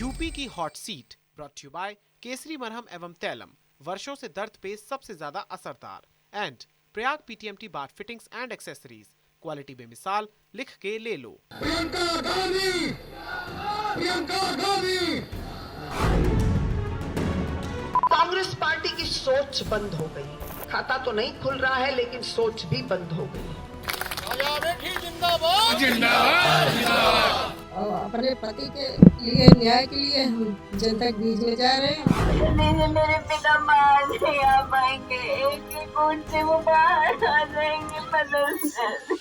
UP की hot seat brought you by Kesari मरहम एवं तैलम, वर्षों से दर्द पे सबसे ज्यादा असरदार, and Prayag PTMT bar fittings and accessories, quality बेमिसाल, लिख के ले लो। प्रियंका गांधी, प्रियंका गांधी। कांग्रेस पार्टी की सोच बंद हो गई। खाता तो नहीं खुल रहा है लेकिन सोच भी बंद हो गई। जिंदाबाद जिंदाबाद। और अपने पति के लिए न्याय के लिए हम जनता के बीच में जा रहे हैं। मेरे पिता बाहर नहीं आ पाएंगे, एक वोट से वो बाहर आ जाएंगे बदल कर।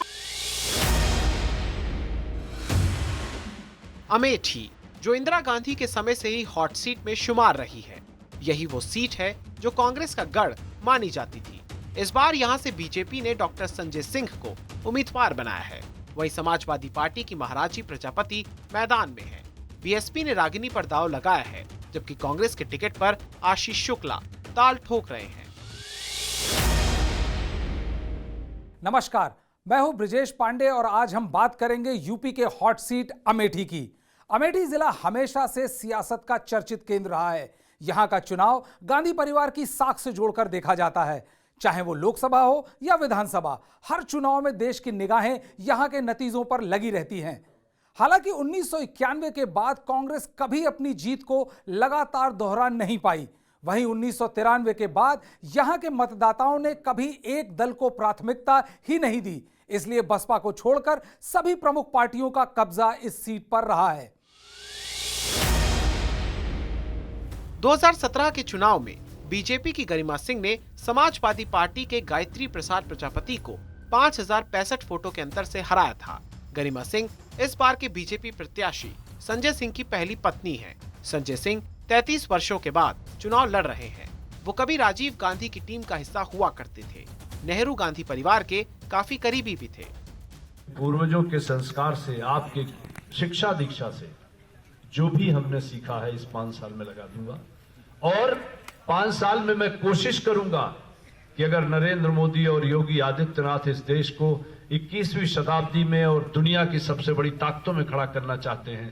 अमेठी, जो इंदिरा गांधी के समय से ही हॉट सीट में शुमार रही है, यही वो सीट है जो कांग्रेस का गढ़ मानी जाती थी। इस बार यहां से बीजेपी ने डॉक्टर संजय सिंह को उम्मीदवार बनाया है। वहीं समाजवादी पार्टी की महाराजी प्रजापति मैदान में है। बीएसपी ने रागिनी पर दांव लगाया है, जबकि कांग्रेस के टिकट पर आशीष शुक्ला ताल ठोक रहे हैं। नमस्कार, मैं हूं ब्रिजेश पांडे और आज हम बात करेंगे यूपी के हॉट सीट अमेठी की। अमेठी जिला हमेशा से सियासत का चर्चित केंद्र रहा है। यहां का चुनाव गांधी परिवार की साख से जोड़कर देखा जाता है। चाहे वो लोकसभा हो या विधानसभा, हर चुनाव में देश की निगाहें यहां के नतीजों पर लगी रहती हैं। हालांकि 1991 के बाद कांग्रेस कभी अपनी जीत को लगातार दोहरा नहीं पाई। वहीं 1993 के बाद यहां के मतदाताओं ने कभी एक दल को प्राथमिकता ही नहीं दी। इसलिए बसपा को छोड़कर सभी प्रमुख पार्टियों का कब्जा इस सीट पर रहा है। 2017 के चुनाव में बीजेपी की गरिमा सिंह ने समाजवादी पार्टी के गायत्री प्रसाद प्रजापति को 5065 वोटों के अंतर से हराया था। गरिमा सिंह इस बार के बीजेपी प्रत्याशी संजय सिंह की पहली पत्नी हैं। संजय सिंह 33 वर्षों के बाद चुनाव लड़ रहे हैं। वो कभी राजीव गांधी की टीम का हिस्सा हुआ करते थे। नेहरू गांधी परिवार के काफी करीबी भी थे। पूर्वजों के संस्कार से, आपके शिक्षा दीक्षा से जो भी हमने सीखा है इस 5 साल में लगा दूंगा। और 5 साल में मैं कोशिश करूंगा कि अगर नरेंद्र मोदी और योगी आदित्यनाथ इस देश को 21वीं शताब्दी में और दुनिया की सबसे बड़ी ताकतों में खड़ा करना चाहते हैं,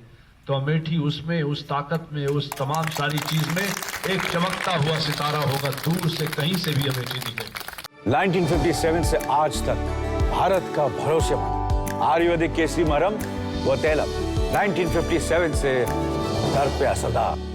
तो अमेठी उसमें, उस ताकत में, उस तमाम सारी चीज में एक चमकता हुआ सितारा होगा। दूर से कहीं से भी अमेठी दिखेगी। 1957 से आज तक भारत का भरोसेमंद आयुर्वेदिक केसरी मरहम व तैलम 1957 से दर पे असरदार।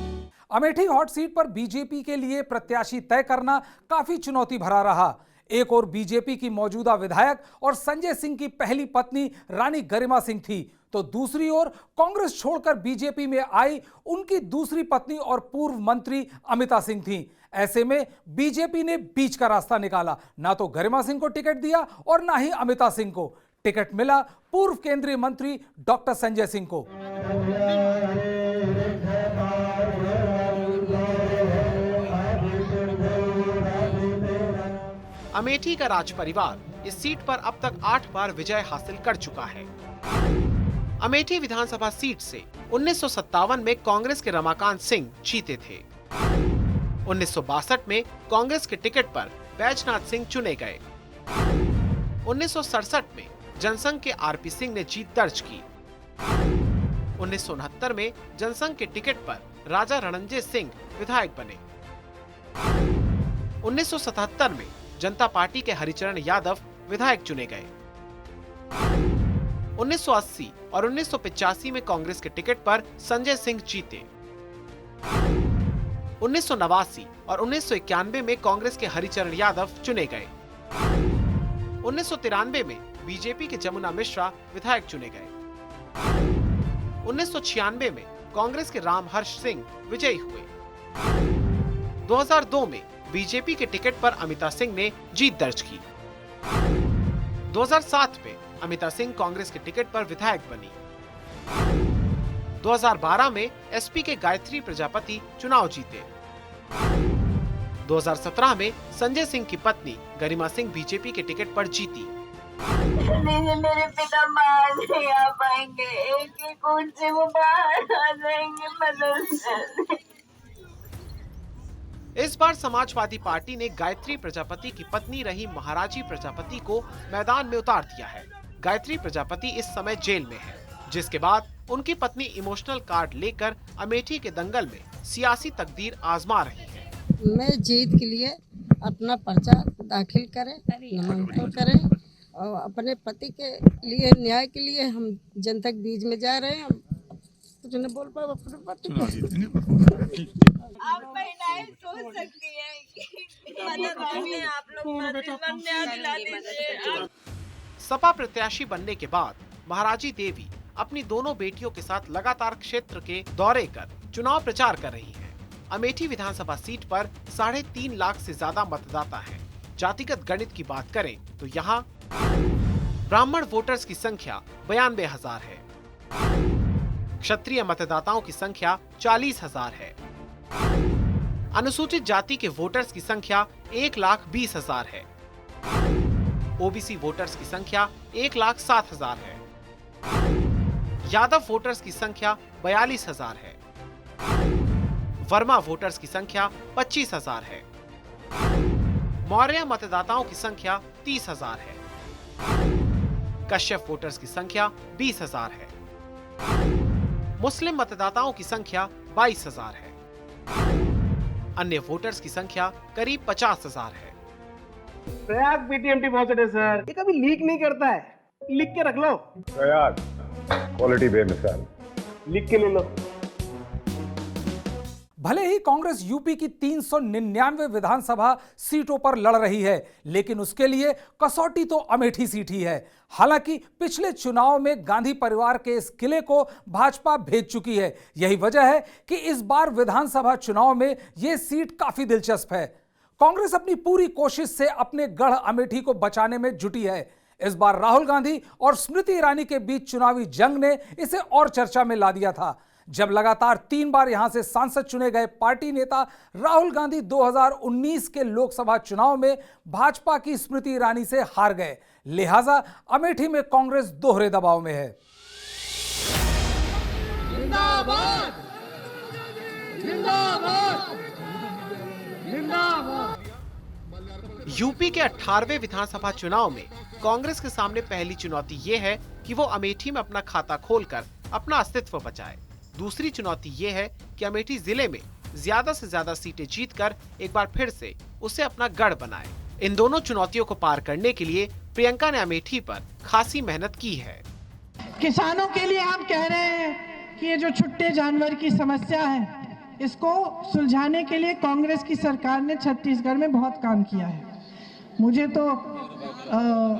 अमेठी हॉट सीट पर बीजेपी के लिए प्रत्याशी तय करना काफी चुनौती भरा रहा। एक और बीजेपी की मौजूदा विधायक और संजय सिंह की पहली पत्नी रानी गरिमा सिंह थी, तो दूसरी ओर कांग्रेस छोड़कर बीजेपी में आई उनकी दूसरी पत्नी और पूर्व मंत्री अमिता सिंह थी। ऐसे में बीजेपी ने बीच का रास्ता निकाला। ना तो गरिमा सिंह को टिकट दिया और ना ही अमिता सिंह को। टिकट मिला पूर्व केंद्रीय मंत्री डॉक्टर संजय सिंह को। अमेठी का राज परिवार इस सीट पर अब तक 8 बार विजय हासिल कर चुका है। अमेठी विधानसभा सीट से 1957 में कांग्रेस के रमाकांत सिंह जीते थे। 1962 में कांग्रेस के टिकट पर बैजनाथ सिंह चुने गए। 1967 में जनसंघ के आरपी सिंह ने जीत दर्ज की। 1969 में जनसंघ के टिकट पर राजा रणंजय सिंह विधायक बने। 1977 में जनता पार्टी के हरिचरण यादव विधायक चुने गए। 1980 और 1985 में कांग्रेस के टिकट पर संजय सिंह जीते। 1989 और 1991 में कांग्रेस के हरिचरण यादव चुने गए। 1993 में बीजेपी के जमुना मिश्रा विधायक चुने गए। 1996 में कांग्रेस के रामहर्ष सिंह विजयी हुए। 2002 में बीजेपी के टिकट पर अमिता सिंह ने जीत दर्ज की। 2007 में अमिता सिंह कांग्रेस के टिकट पर विधायक बनी। 2012 में एसपी के गायत्री प्रजापति चुनाव जीते। 2017 में संजय सिंह की पत्नी गरिमा सिंह बीजेपी के टिकट पर जीती। मेरे पिता बाहर नहीं आ पाएंगे, एक वोट से वो बाहर आ जाएंगे बदल कर। इस बार समाजवादी पार्टी ने गायत्री प्रजापति की पत्नी रही महाराजी प्रजापति को मैदान में उतार दिया है। गायत्री प्रजापति इस समय जेल में है। जिसके बाद उनकी पत्नी इमोशनल कार्ड लेकर अमेठी के दंगल में सियासी तकदीर आजमा रही है। मैं जीत के लिए अपना पर्चा दाखिल करें, नामांकन करें और अपने पति के लिए न्याय के लिए हम जनता के बीच में जा रहे हैं। कुछ नहीं बोल पाए अपने पति को। आप महिलाएं सोच सकती हैं कि मदद करने आप लोग न्याय दिला दीजिए। सपा प्रत्याशी बनने के बाद महाराजी देवी अपनी दोनों बेटियों के साथ लगातार क्षेत्र के दौरे कर चुनाव प्रचार कर रही हैं। अमेठी विधानसभा सीट पर 3.5 लाख से ज्यादा मतदाता हैं। जातिगत गणित की बात करें तो यहाँ ब्राह्मण वोटर्स की संख्या 92,000 है, क्षत्रिय मतदाताओं की संख्या 40,000 है, अनुसूचित जाति के वोटर्स की संख्या 1,20,000 है, ओबीसी वोटर्स की संख्या 1,07,000 है, यादव वोटर्स की संख्या 42,000 है, वर्मा वोटर्स की संख्या 25,000 है, मौर्य मतदाताओं की संख्या 30,000 है, कश्यप वोटर्स की संख्या 20,000 है, मुस्लिम मतदाताओं की संख्या 22,000 है, अन्य वोटर्स की संख्या करीब 50,000 है। प्रयाग पीटीएमटी पहुंचे थे सर, ये कभी लीक नहीं करता है, लिख के रख लो। प्रयाग क्वालिटी बेमिसाल, लिख के ले लो। भले ही कांग्रेस यूपी की 399 विधानसभा सीटों पर लड़ रही है, लेकिन उसके लिए कसौटी तो अमेठी सीट ही है। हालांकि पिछले चुनाव में गांधी परिवार के इस किले को भाजपा भेज चुकी है। यही वजह है कि इस बार विधानसभा चुनाव में यह सीट काफी दिलचस्प है। कांग्रेस अपनी पूरी कोशिश से अपने गढ़ अमेठी को बचाने में जुटी है। इस बार राहुल गांधी और स्मृति ईरानी के बीच चुनावी जंग ने इसे और चर्चा में ला दिया था। जब लगातार 3 बार यहां से सांसद चुने गए पार्टी नेता राहुल गांधी 2019 के लोकसभा चुनाव में भाजपा की स्मृति ईरानी से हार गए, लिहाजा अमेठी में कांग्रेस दोहरे दबाव में है। जिंदाबाद जिंदाबाद जिंदाबाद। यूपी के 18वें विधानसभा चुनाव में कांग्रेस के सामने पहली चुनौती ये है कि वो अमेठी में अपना खाता खोलकर अपना अस्तित्व बचाए। दूसरी चुनौती ये है कि अमेठी जिले में ज्यादा से ज्यादा सीटें जीतकर एक बार फिर से उसे अपना गढ़ बनाए। इन दोनों चुनौतियों को पार करने के लिए प्रियंका ने अमेठी पर खासी मेहनत की है। किसानों के लिए हम कह रहे हैं कि ये जो छुट्टे जानवर की समस्या है, इसको सुलझाने के लिए कांग्रेस की सरकार ने छत्तीसगढ़ में बहुत काम किया है। मुझे तो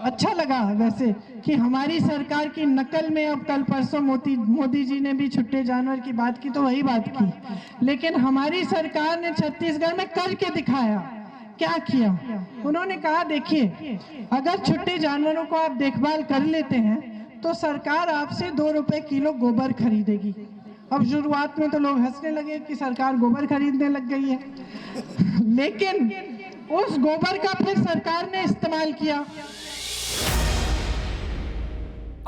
अच्छा लगा वैसे कि हमारी सरकार की नकल में अब कल परसों मोदी जी ने भी छुट्टे जानवर की बात की तो वही बात की, लेकिन हमारी सरकार ने छत्तीसगढ़ में करके दिखाया। क्या किया? उन्होंने कहा देखिए, अगर छुट्टे जानवरों को आप देखभाल कर लेते हैं तो सरकार आपसे 2 रुपए किलो गोबर खरीदेगी। अब शुरुआत में तो लोग हंसने लगे कि सरकार गोबर खरीदने लग गई है, लेकिन उस गोबर का फिर सरकार ने इस्तेमाल किया।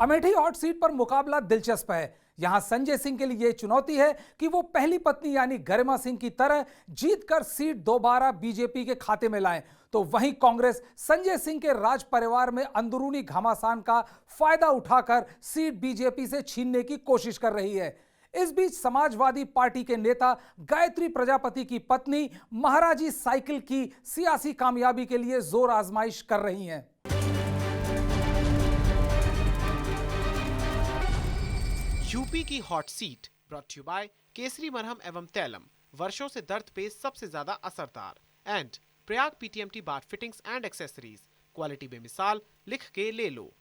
अमेठी हॉट सीट पर मुकाबला दिलचस्प है। यहां संजय सिंह के लिए यह चुनौती है कि वो पहली पत्नी यानी गरिमा सिंह की तरह जीतकर सीट दोबारा बीजेपी के खाते में लाएं, तो वहीं कांग्रेस संजय सिंह के राज परिवार में अंदरूनी घमासान का फायदा उठाकर सीट बीजेपी से छीनने की कोशिश कर रही है। इस बीच समाजवादी पार्टी के नेता गायत्री प्रजापति की पत्नी महाराजी साइकिल की सियासी कामयाबी के लिए जोर आजमाइश कर रही हैं। यूपी की hot seat brought you by Kesari मरहम एवं तैलम, वर्षों से दर्द पे सबसे ज्यादा असरदार, and Prayag PTMT bar fittings and accessories, quality बेमिसाल, लिख के ले लो।